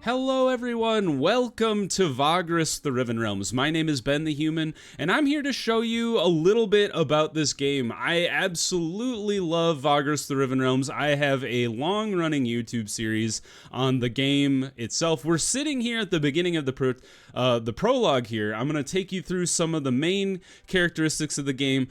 Hello everyone, welcome to Vagrus the Riven Realms. My name is Ben the Human, and I'm here to show you a little bit about this game. I absolutely love Vagrus the Riven Realms. I have a long-running YouTube series on the game itself. We're sitting here at the beginning of the prologue here. I'm going to take you through some of the main characteristics of the game,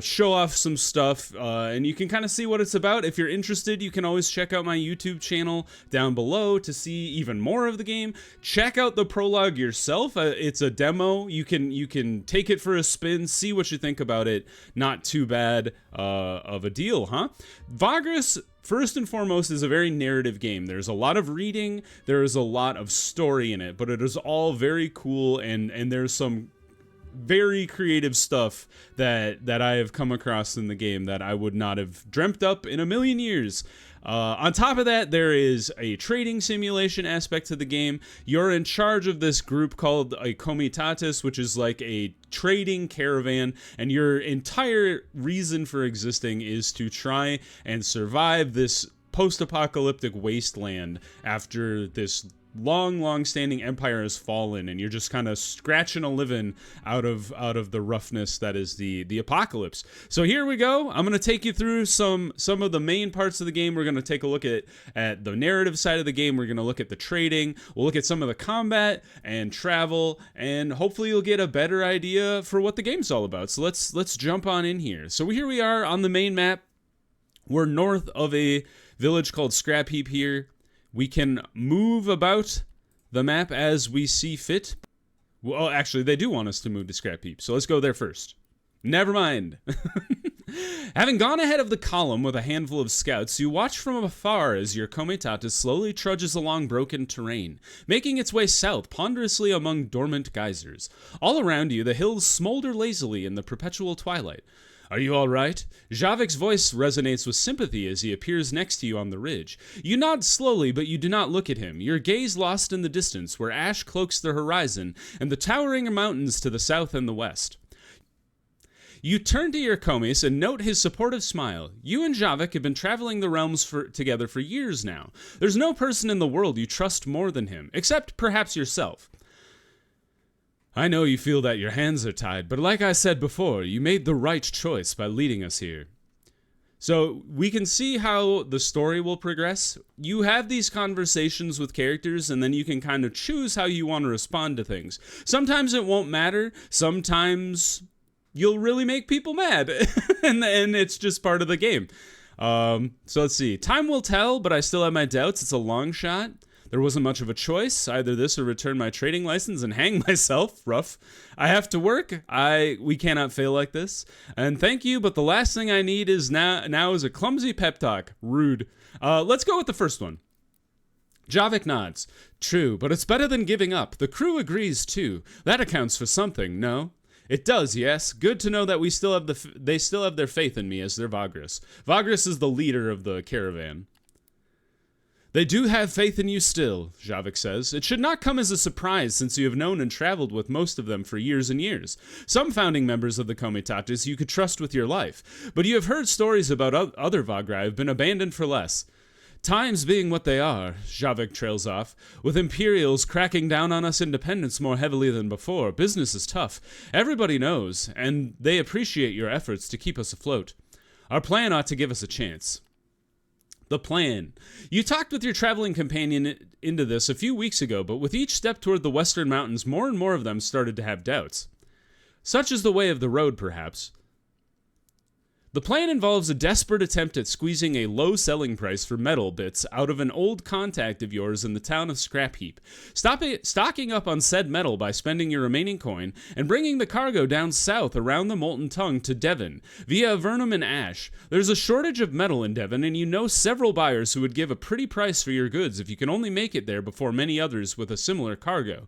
show off some stuff, and you can kind of see what it's about. If you're interested, you can always check out my YouTube channel down below to see even more of the game. Check out the prologue yourself. It's a demo. You can take it for a spin, see what you think about it. Not too bad of a deal, huh? Vagrus, first and foremost, is a very narrative game. There's a lot of reading, there is a lot of story in it, but it is all very cool, and there's some very creative stuff that I have come across in the game that I would not have dreamt up in a million years. On top of that, there is a trading simulation aspect to the game. You're in charge of this group called a comitatus, which is like a trading caravan, and your entire reason for existing is to try and survive this post-apocalyptic wasteland after this long-standing empire has fallen, and you're just kind of scratching a living out of the roughness that is the apocalypse. So here we go. I'm going to take you through some of the main parts of the game. We're going to take a look at the narrative side of the game. We're going to look at the trading. We'll look at some of the combat and travel, and hopefully you'll get a better idea for what the game's all about. So let's jump on in here. So here we are on the main map. We're north of a village called Scrapheap here. We can move about the map as we see fit. Well, actually, they do want us to move to Scrapheap, so let's go there first. Never mind. Having gone ahead of the column with a handful of scouts, you watch from afar as your comitatus slowly trudges along broken terrain, making its way south ponderously among dormant geysers. All around you, the hills smolder lazily in the perpetual twilight. Are you all right? Javik's voice resonates with sympathy as he appears next to you on the ridge. You nod slowly, but you do not look at him, your gaze lost in the distance where ash cloaks the horizon and the towering mountains to the south and the west. You turn to your komis and note his supportive smile. You and Javik have been traveling the realms together for years now. There's no person in the world you trust more than him, except perhaps yourself. I know you feel that your hands are tied, but like I said before, you made the right choice by leading us here. So we can see how the story will progress. You have these conversations with characters, and then you can kind of choose how you want to respond to things. Sometimes it won't matter. Sometimes you'll really make people mad, and it's just part of the game. So let's see. Time will tell, but I still have my doubts. It's a long shot. There wasn't much of a choice, either this or return my trading license and hang myself. Rough. I have to work. We cannot fail like this. And thank you, but the last thing I need is now is a clumsy pep talk. Rude. Let's go with the first one. Javik nods. True, but it's better than giving up. The crew agrees too. That accounts for something, no? It does, yes. Good to know that they still have their faith in me as their Vagrus. Vagrus is the leader of the caravan. They do have faith in you still, Javik says. It should not come as a surprise since you have known and traveled with most of them for years and years. Some founding members of the comitatus you could trust with your life, but you have heard stories about other Vagrai have been abandoned for less. Times being what they are, Javik trails off, with Imperials cracking down on us independents more heavily than before, business is tough. Everybody knows, and they appreciate your efforts to keep us afloat. Our plan ought to give us a chance. The plan. You talked with your traveling companion into this a few weeks ago, but with each step toward the western mountains, more and more of them started to have doubts. Such is the way of the road, perhaps. The plan involves a desperate attempt at squeezing a low selling price for metal bits out of an old contact of yours in the town of Scrapheap, stocking up on said metal by spending your remaining coin, and bringing the cargo down south around the Molten Tongue to Devon, via Avernum and Ash. There's a shortage of metal in Devon, and you know several buyers who would give a pretty price for your goods if you can only make it there before many others with a similar cargo.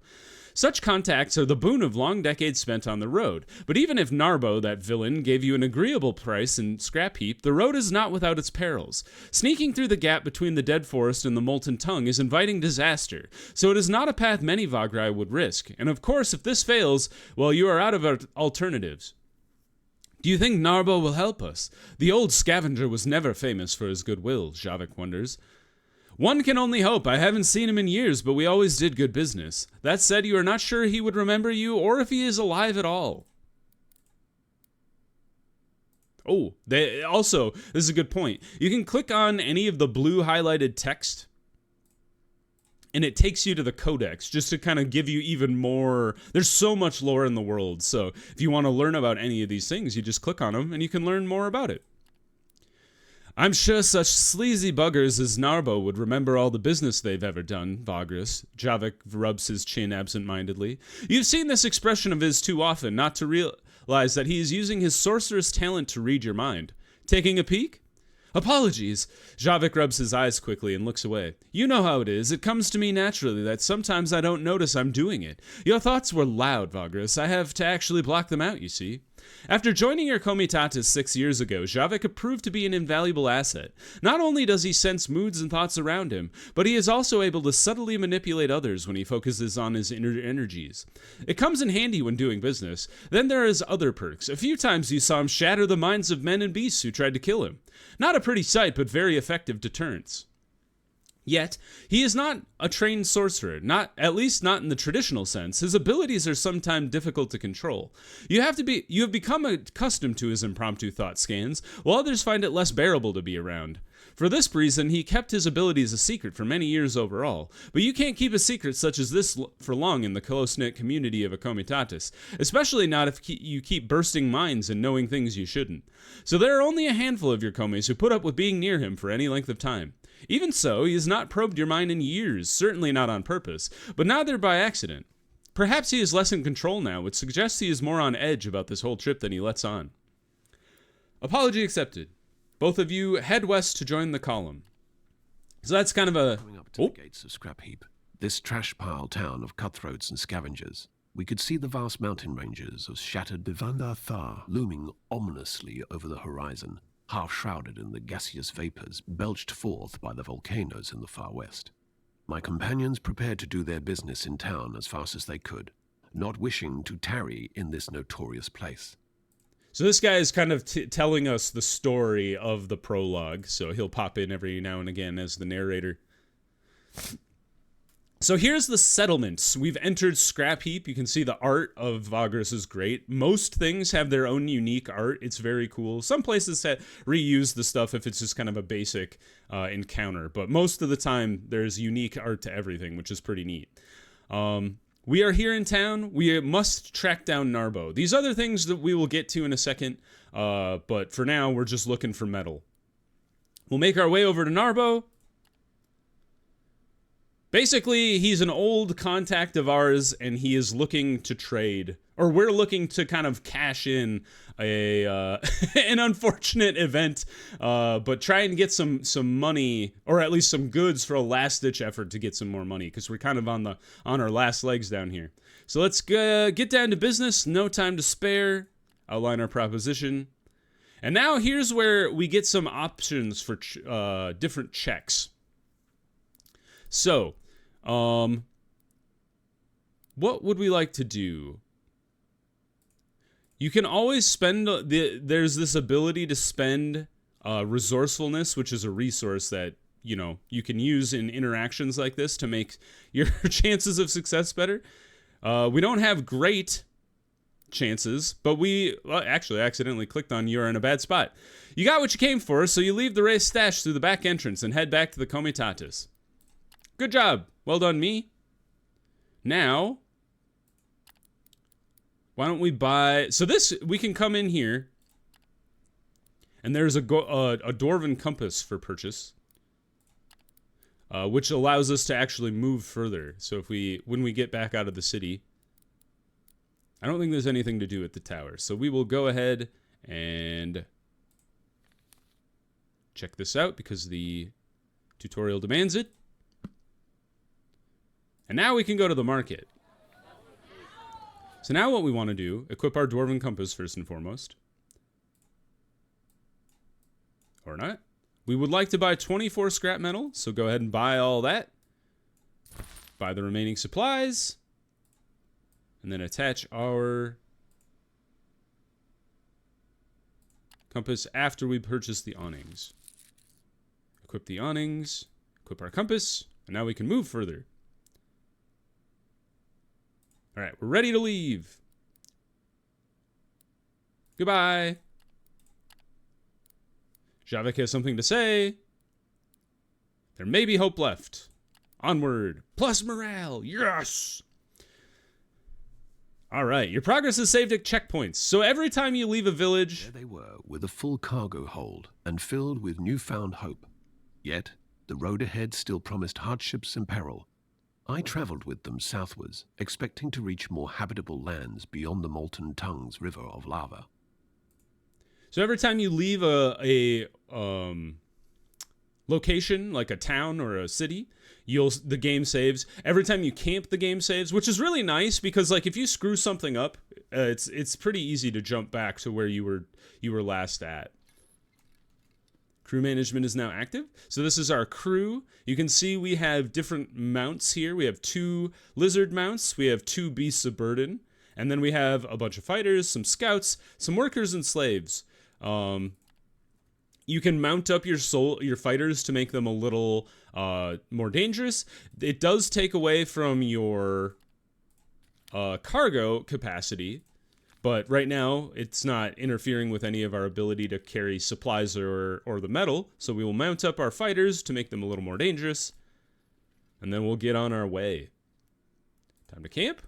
Such contacts are the boon of long decades spent on the road, but even if Narbo, that villain, gave you an agreeable price in Scrapheap, the road is not without its perils. Sneaking through the gap between the Dead Forest and the Molten Tongue is inviting disaster, so it is not a path many Vagrai would risk, and of course if this fails, well, you are out of alternatives. Do you think Narbo will help us? The old scavenger was never famous for his goodwill, Javik wonders. One can only hope. I haven't seen him in years, but we always did good business. That said, you are not sure he would remember you or if he is alive at all. Oh, also, this is a good point. You can click on any of the blue highlighted text, and it takes you to the codex just to kind of give you even more. There's so much lore in the world, so if you want to learn about any of these things, you just click on them and you can learn more about it. I'm sure such sleazy buggers as Narbo would remember all the business they've ever done, Vagrus. Javik rubs his chin absent-mindedly. You've seen this expression of his too often not to realize that he is using his sorcerer's talent to read your mind. Taking a peek? Apologies. Javik rubs his eyes quickly and looks away. You know how it is. It comes to me naturally that sometimes I don't notice I'm doing it. Your thoughts were loud, Vagrus. I have to actually block them out, you see. After joining your comitatus 6 years ago, Javik proved to be an invaluable asset. Not only does he sense moods and thoughts around him, but he is also able to subtly manipulate others when he focuses on his inner energies. It comes in handy when doing business. Then there is other perks. A few times you saw him shatter the minds of men and beasts who tried to kill him. Not a pretty sight, but very effective deterrents. Yet, he is not a trained sorcerer, at least not in the traditional sense. His abilities are sometimes difficult to control. You have become accustomed to his impromptu thought scans, while others find it less bearable to be around. For this reason, he kept his abilities a secret for many years overall. But you can't keep a secret such as this for long in the close-knit community of a comitatus, especially not if you keep bursting minds and knowing things you shouldn't. So there are only a handful of your commies who put up with being near him for any length of time. Even so, he has not probed your mind in years, certainly not on purpose, but neither by accident. Perhaps he is less in control now, which suggests he is more on edge about this whole trip than he lets on. Apology accepted. Both of you head west to join the column. So that's kind of a... Coming up to the gates of Scrapheap, this trash pile town of cutthroats and scavengers, we could see the vast mountain ranges of shattered Bivanda Thar looming ominously over the horizon, half shrouded in the gaseous vapors belched forth by the volcanoes in the far west. My companions prepared to do their business in town as fast as they could, not wishing to tarry in this notorious place. So this guy is kind of telling us the story of the prologue, so he'll pop in every now and again as the narrator. So here's the settlements. We've entered Scrapheap. You can see the art of Vagrus is great. Most things have their own unique art. It's very cool. Some places reuse the stuff if it's just kind of a basic encounter, but most of the time there's unique art to everything, which is pretty neat. We are here in town. We must track down Narbo. These other things that we will get to in a second, but for now we're just looking for metal. We'll make our way over to Narbo. Basically, he's an old contact of ours, and he is looking to trade, or we're looking to kind of cash in an unfortunate event, but try and get some money, or at least some goods for a last-ditch effort to get some more money, because we're kind of on our last legs down here. So let's get down to business. No time to spare. Outline our proposition. And now here's where we get some options for different checks. So, what would we like to do? You can always spend, there's this ability to spend resourcefulness, which is a resource that, you can use in interactions like this to make your chances of success better. We don't have great chances, but actually accidentally clicked on you're in a bad spot. You got what you came for, so you leave the race stash through the back entrance and head back to the comitatus. Good job. Well done, me. Now, why don't we buy... So we can come in here, and there's a Dwarven compass for purchase, which allows us to actually move further. So when we get back out of the city, I don't think there's anything to do at the tower. So we will go ahead and check this out because the tutorial demands it. And now we can go to the market. So now what we want to do, equip our Dwarven Compass first and foremost. Or not. We would like to buy 24 scrap metal, so go ahead and buy all that. Buy the remaining supplies. And then attach our compass after we purchase the awnings. Equip the awnings. Equip our compass, and now we can move further. All right, we're ready to leave. Goodbye. Javik has something to say. There may be hope left. Onward. Plus morale. Yes! All right, your progress is saved at checkpoints. So every time you leave a village... There they were, with a full cargo hold and filled with newfound hope. Yet, the road ahead still promised hardships and peril. I travelled with them southwards, expecting to reach more habitable lands beyond the Molten Tongues river of lava. So every time you leave a location, like a town or a city, the game saves. Every time you camp, the game saves, which is really nice because, like, if you screw something up, it's pretty easy to jump back to where you were last at. Crew management is now active. So this is our crew. You can see we have different mounts here. We have 2 lizard mounts. We have 2 beasts of burden. And then we have a bunch of fighters, some scouts, some workers, and slaves. You can mount up your fighters to make them a little more dangerous. It does take away from your cargo capacity, but right now it's not interfering with any of our ability to carry supplies or the metal. So we will mount up our fighters to make them a little more dangerous, and then we'll get on our way. Time to camp.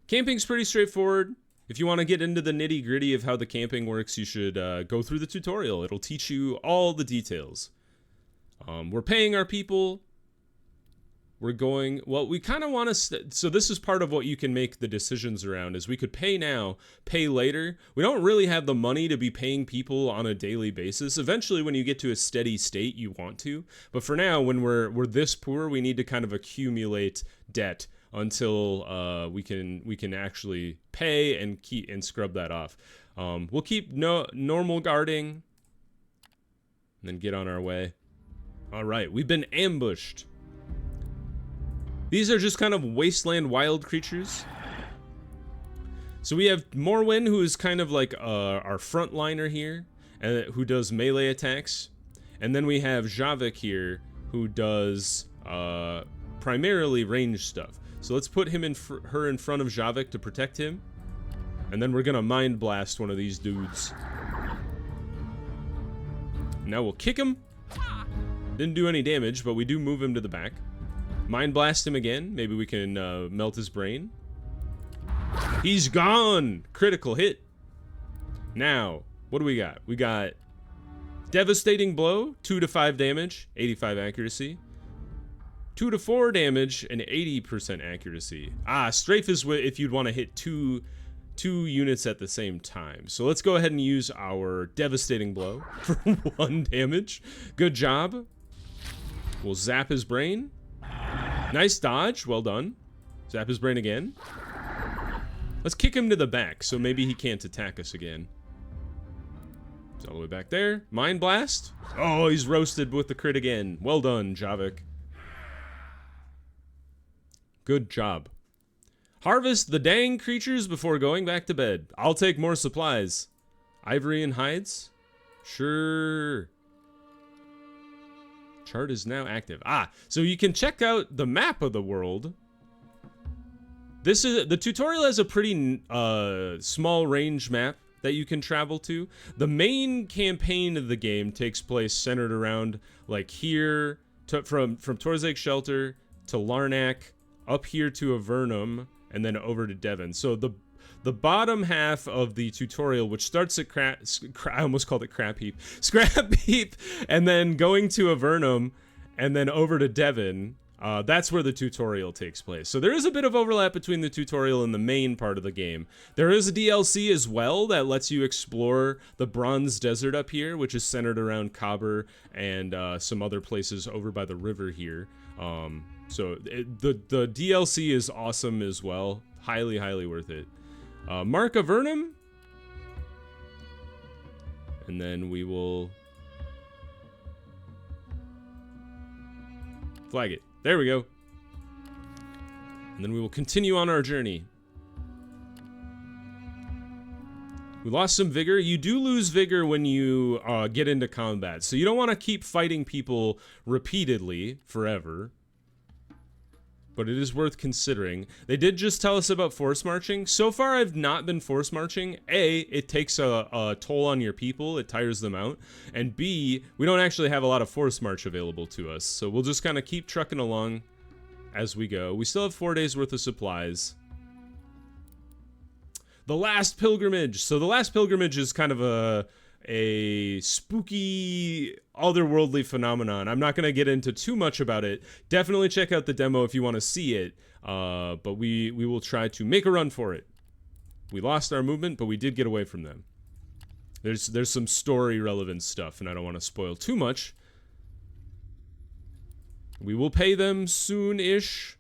Camping's pretty straightforward. If you want to get into the nitty-gritty of how the camping works, you should go through the tutorial. It'll teach you all the details. We're paying our people. We're going... Well, we kind of want to... So this is part of what you can make the decisions around, is we could pay now, pay later. We don't really have the money to be paying people on a daily basis. Eventually, when you get to a steady state, you want to. But for now, when we're this poor, we need to kind of accumulate debt until we can actually pay and scrub that off. We'll keep normal guarding and then get on our way. All right, we've been ambushed. These are just kind of wasteland wild creatures. So we have Morwen, who is kind of like our frontliner here, who does melee attacks. And then we have Javik here, who does primarily range stuff. So let's put him her in front of Javik to protect him. And then we're gonna mind blast one of these dudes. Now we'll kick him. Didn't do any damage, but we do move him to the back. Mind blast him again. Maybe we can melt his brain. He's gone! Critical hit. Now, what do we got? We got Devastating Blow, 2 to 5 damage, 85 accuracy. 2 to 4 damage and 80% accuracy. Strafe is if you'd want to hit two units at the same time. So let's go ahead and use our Devastating Blow for 1 damage. Good job. We'll zap his brain. Nice dodge. Well done. Zap his brain again. Let's kick him to the back so maybe he can't attack us again. He's all the way back there. Mind Blast. Oh, he's roasted with the crit again. Well done, Javik. Good job. Harvest the dang creatures before going back to bed. I'll take more supplies. Ivory and hides? Sure. Chart is now active. So you can check out the map of the world. The tutorial has a pretty small range map that you can travel to. The main campaign of the game takes place centered around like here from Torzak Shelter to Larnak, up here to Avernum, and then over to Devon. So the bottom half of the tutorial, which starts at I almost called it Scrapheap, and then going to Avernum, and then over to Devon, that's where the tutorial takes place. So there is a bit of overlap between the tutorial and the main part of the game. There is a DLC as well that lets you explore the Bronze Desert up here, which is centered around Cobber and some other places over by the river here. So the DLC is awesome as well. Highly, highly worth it. Mark Avernum. And then we will flag it. There we go. And then we will continue on our journey. We lost some vigor. You do lose vigor when you get into combat, so you don't want to keep fighting people repeatedly forever. But it is worth considering. They did just tell us about force marching. So far, I've not been force marching. A, it takes a toll on your people. It tires them out. And B, we don't actually have a lot of force march available to us. So we'll just kind of keep trucking along as we go. We still have 4 days worth of supplies. The Last Pilgrimage. So the Last Pilgrimage is kind of a spooky, otherworldly phenomenon. I'm not going to get into too much about it. Definitely check out the demo if you want to see it. But we will try to make a run for it. We lost our movement, but we did get away from them. There's some story relevant stuff, and I don't want to spoil too much. We will pay them soon-ish.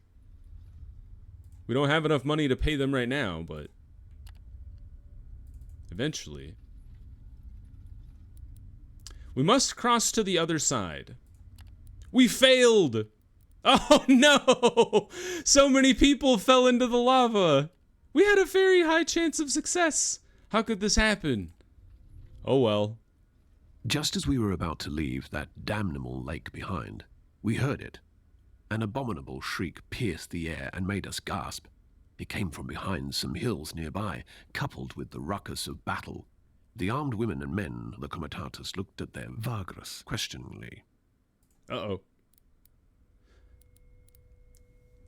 We don't have enough money to pay them right now, but eventually. We must cross to the other side. We failed! Oh no! So many people fell into the lava! We had a very high chance of success! How could this happen? Oh well. Just as we were about to leave that damnable lake behind, we heard it. An abominable shriek pierced the air and made us gasp. It came from behind some hills nearby, coupled with the ruckus of battle. The armed women and men, the comitatus, looked at their Vagrus questioningly. Uh-oh.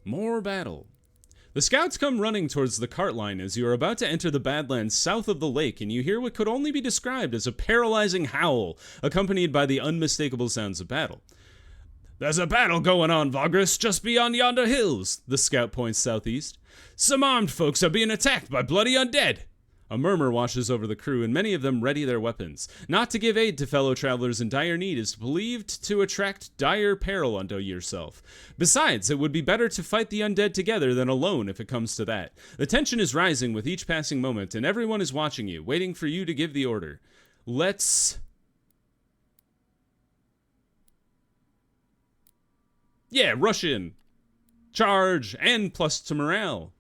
More battle. The scouts come running towards the cart line as you are about to enter the Badlands south of the lake, and you hear what could only be described as a paralyzing howl, accompanied by the unmistakable sounds of battle. There's a battle going on, Vagrus, just beyond yonder hills, the scout points southeast. Some armed folks are being attacked by bloody undead. A murmur washes over the crew, and many of them ready their weapons. Not to give aid to fellow travelers in dire need is believed to attract dire peril unto yourself. Besides, it would be better to fight the undead together than alone if it comes to that. The tension is rising with each passing moment, and everyone is watching you, waiting for you to give the order. Let's... Yeah, rush in. Charge, and plus to morale.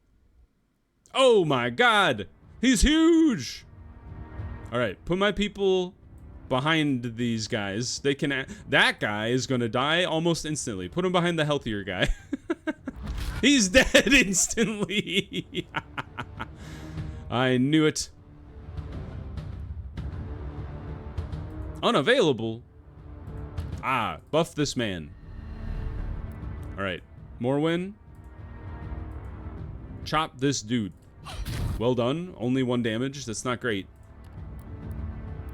Oh my god! He's huge! Alright, put my people behind these guys. They can... That guy is gonna die almost instantly. Put him behind the healthier guy. He's dead instantly! I knew it. Unavailable? Ah, buff this man. Alright, Morwen. Chop this dude. Well done. Only 1 damage. That's not great.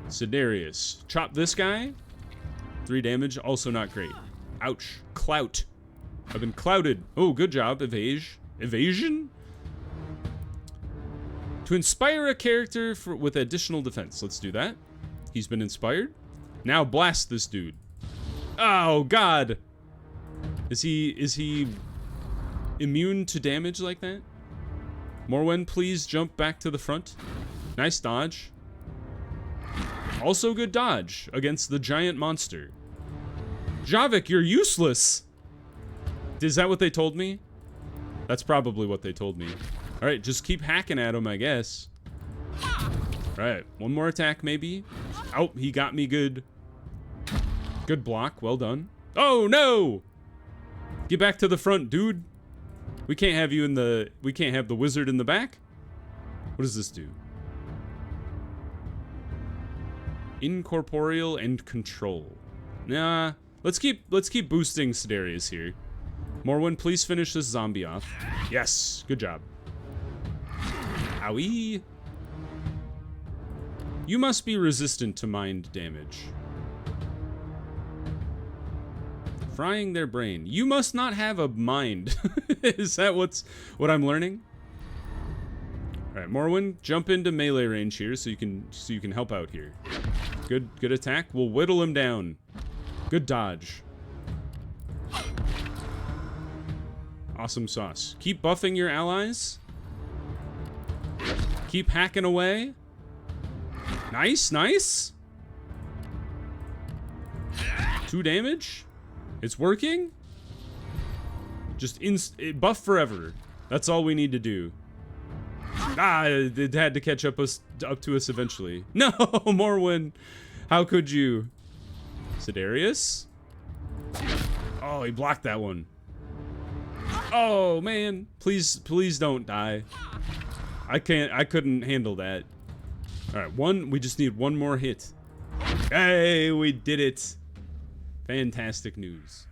Sidarius. Chop this guy. 3 damage. Also not great. Ouch. Clout. I've been clouted. Oh, good job. Evasion? To inspire a character with additional defense. Let's do that. He's been inspired. Now blast this dude. Oh, God. Is he immune to damage like that? Morwen, please jump back to the front. Nice dodge. Also good dodge against the giant monster. Javik, you're useless! Is that what they told me? That's probably what they told me. Alright, just keep hacking at him, I guess. Alright, 1 more attack maybe. Oh, he got me good. Good block, well done. Oh, no! Get back to the front, dude. We can't have you in the... We can't have the wizard in the back. What does this do? Incorporeal and control. Nah. Let's keep boosting Sidarius here. Morwen, please finish this zombie off. Yes. Good job. Owie. You must be resistant to mind damage. Frying their brain. You must not have a mind. Is that what I'm learning? All right, Morwen, jump into melee range here so you can help out here. Good attack. We'll whittle him down. Good dodge. Awesome sauce. Keep buffing your allies. Keep hacking away. Nice, nice. 2 damage. It's working? Just buff forever. That's all we need to do. Ah, it had to catch up to us eventually. No, Morwen. How could you? Sidarius? Oh, he blocked that one. Oh, man. Please don't die. I couldn't handle that. All right, we just need one more hit. Hey, we did it. Fantastic news.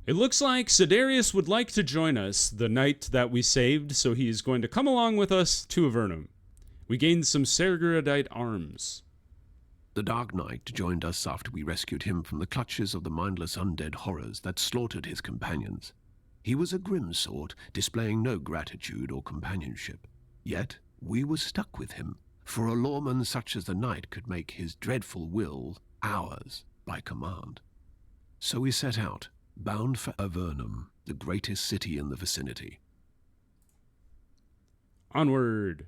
It looks like Sidarius would like to join us the night that we saved, so he is going to come along with us to Avernum. We gained some Sergeradite arms. The Dark Knight joined us after we rescued him from the clutches of the mindless undead horrors that slaughtered his companions. He was a grim sort, displaying no gratitude or companionship. Yet, we were stuck with him, for a lawman such as the Knight could make his dreadful will ours by command. So we set out, bound for Avernum, the greatest city in the vicinity. Onward.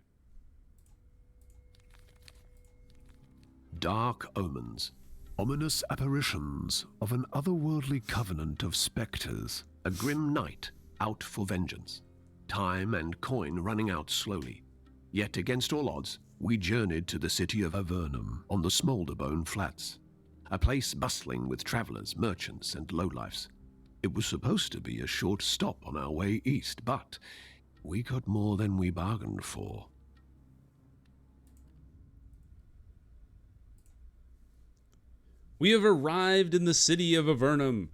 Dark omens, ominous apparitions of an otherworldly covenant of specters, a grim night out for vengeance, time and coin running out slowly. Yet against all odds, we journeyed to the city of Avernum on the Smoulderbone Flats, a place bustling with travelers, merchants, and lowlifes. It was supposed to be a short stop on our way east, but we got more than we bargained for. We have arrived in the city of Avernum.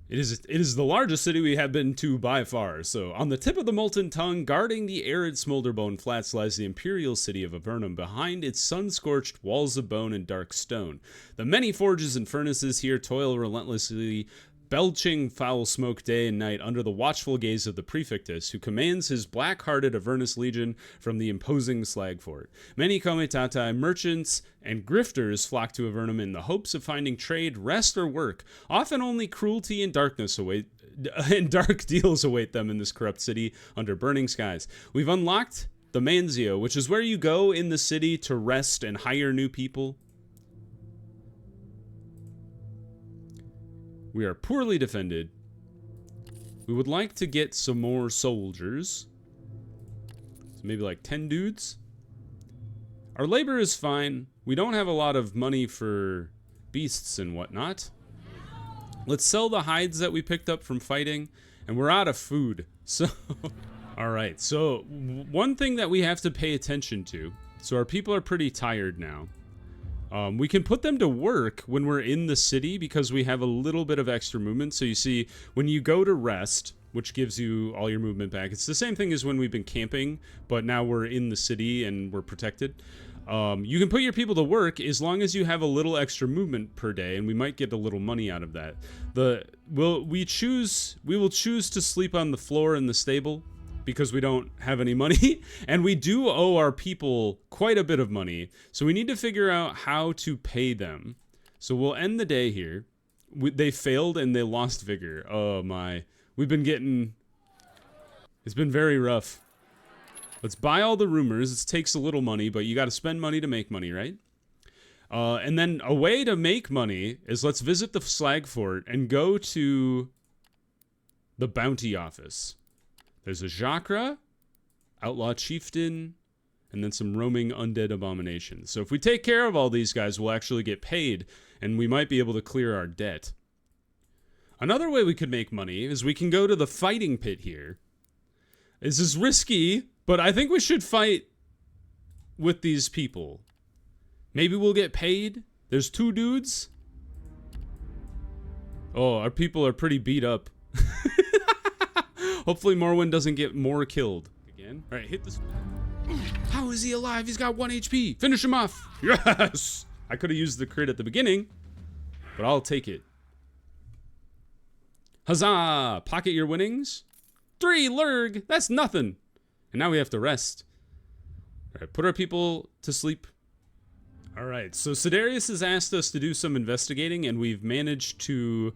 It is the largest city we have been to by far. So, on the tip of the molten tongue, guarding the arid Smoulderbone Flats, lies the imperial city of Avernum. Behind its sun-scorched walls of bone and dark stone, the many forges and furnaces here toil relentlessly, belching foul smoke day and night under the watchful gaze of the Prefectus, who commands his black-hearted Avernus legion from the imposing slag fort. Many comitatai, merchants, and grifters flock to Avernum in the hopes of finding trade, rest, or work. Often only cruelty and darkness await, and dark deals await them in this corrupt city under burning skies. We've unlocked the Manzio, which is where you go in the city to rest and hire new people. We are poorly defended. We would like to get some more soldiers. So maybe like 10 dudes. Our labor is fine. We don't have a lot of money for beasts and whatnot. Let's sell the hides that we picked up from fighting. And we're out of food. So, alright. So, one thing that we have to pay attention to. So our people are pretty tired now. We can put them to work when we're in the city because we have a little bit of extra movement. So you see, when you go to rest, which gives you all your movement back, it's the same thing as when we've been camping, but now we're in the city and we're protected. You can put your people to work as long as you have a little extra movement per day, and we might get a little money out of that. We will choose to sleep on the floor in the stable, because we don't have any money, and we do owe our people quite a bit of money, so we need to figure out how to pay them. So we'll end the day here. They failed and they lost vigor. Oh my. It's been very rough. Let's buy all the rumors. It takes a little money, but you got to spend money to make money, right? And then a way to make money is let's visit the slag fort and go to the bounty office. There's a Jacra, outlaw chieftain, and then some roaming undead abominations. So if we take care of all these guys, we'll actually get paid, and we might be able to clear our debt. Another way we could make money is we can go to the fighting pit here. This is risky, but I think we should fight with these people. Maybe we'll get paid. There's 2 dudes. Oh, our people are pretty beat up. Hopefully Morwen doesn't get more killed. Again. All right, hit this. How is he alive? He's got 1 HP. Finish him off. Yes! I could have used the crit at the beginning, but I'll take it. Huzzah! Pocket your winnings. 3 Lurg. That's nothing. And now we have to rest. All right, put our people to sleep. All right, so Sidarius has asked us to do some investigating, and we've managed to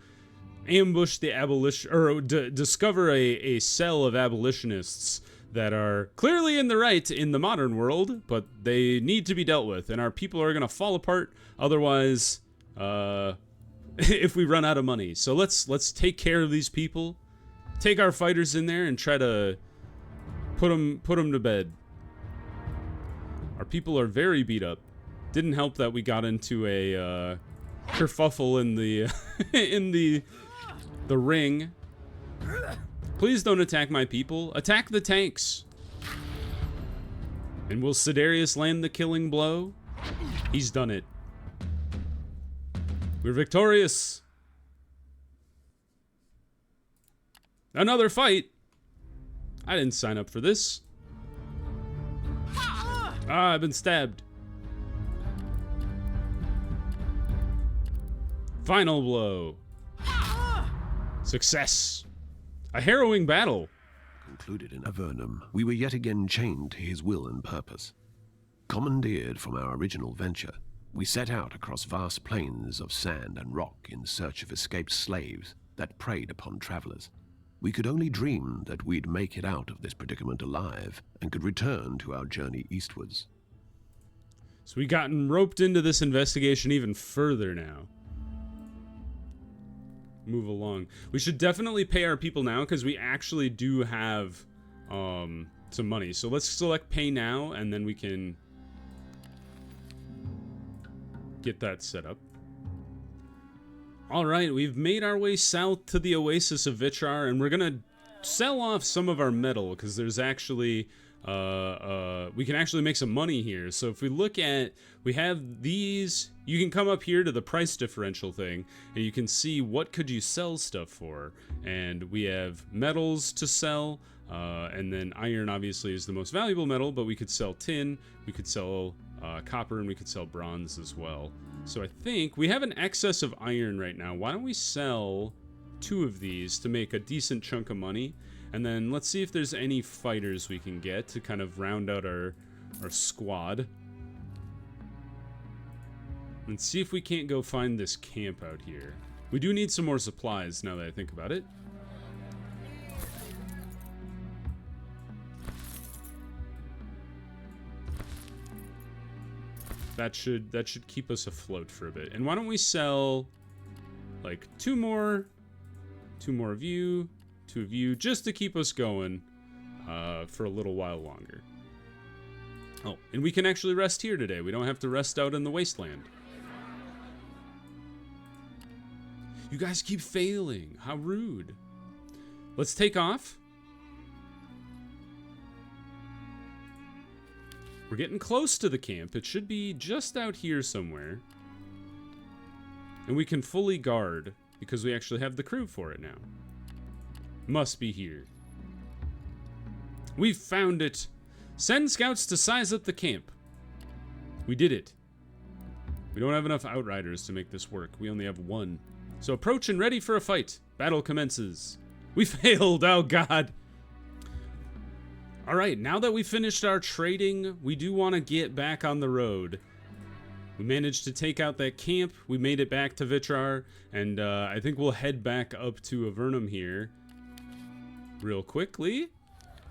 ambush the discover a cell of abolitionists that are clearly in the right in the modern world, but they need to be dealt with, and our people are going to fall apart otherwise if we run out of money. So let's take care of these people, take our fighters in there, and try to put them to bed. people are very beat up. Didn't help that we got into a kerfuffle in the in the ring. Please don't attack my people. Attack the tanks. And will Sidarius land the killing blow? He's done it. We're victorious. Another fight. I didn't sign up for this. Ah, I've been stabbed. Final blow. Success. A harrowing battle. Concluded in Avernum, we were yet again chained to his will and purpose. Commandeered from our original venture, we set out across vast plains of sand and rock in search of escaped slaves that preyed upon travelers. We could only dream that we'd make it out of this predicament alive and could return to our journey eastwards. So we gotten roped into this investigation even further now. Move along. We should definitely pay our people now because we actually do have some money. So let's select pay now and then we can get that set up. Alright, we've made our way south to the Oasis of Vichar, and we're gonna sell off some of our metal, because there's actually, we can actually make some money here. So if we look at, we have these, you can come up here to the price differential thing, and you can see what could you sell stuff for. And we have metals to sell, and then iron obviously is the most valuable metal, but we could sell tin, we could sell copper, and we could sell bronze as well. So I think we have an excess of iron right now. Why don't we sell 2 of these to make a decent chunk of money? And then let's see if there's any fighters we can get to kind of round out our squad. And see if we can't go find this camp out here. We do need some more supplies now that I think about it. That should keep us afloat for a bit. And why don't we sell like 2 more of you, 2 of you, just to keep us going for a little while longer. Oh, and we can actually rest here today. We don't have to rest out in the wasteland. You guys keep failing. How rude. Let's take off. We're getting close to the camp. It should be just out here somewhere. And we can fully guard because we actually have the crew for it now. Must be here. We've found it. Send scouts to size up the camp. We did it. We don't have enough outriders to make this work. We only have 1. So approach and ready for a fight. Battle commences. We failed. Oh, God. All right, now that we finished our trading, we do want to get back on the road. We managed to take out that camp. We made it back to Vichar, and I think we'll head back up to Avernum here real quickly.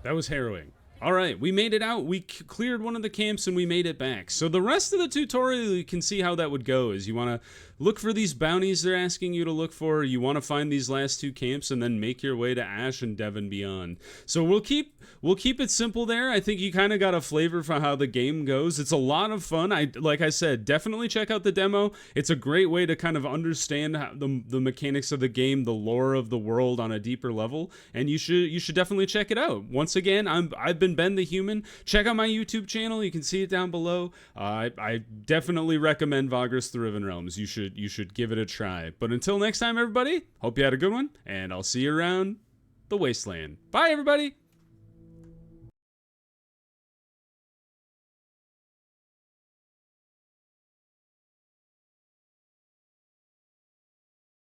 That was harrowing. All right, we made it out. We cleared one of the camps and we made it back. So the rest of the tutorial, you can see how that would go. Is you want to look for these bounties they're asking you to look for. You want to find these last 2 camps and then make your way to Ash and Devon beyond. So we'll keep it simple there. I think you kind of got a flavor for how the game goes. It's a lot of fun. Like I said, definitely check out the demo. It's a great way to kind of understand how the mechanics of the game, the lore of the world on a deeper level. And you should definitely check it out. Once again, I've been Ben the Human. Check out my YouTube channel. You can see it down below. I definitely recommend Vagrus the Riven Realms. You should give it a try. But until next time, everybody, hope you had a good one, and I'll see you around the wasteland. Bye, everybody!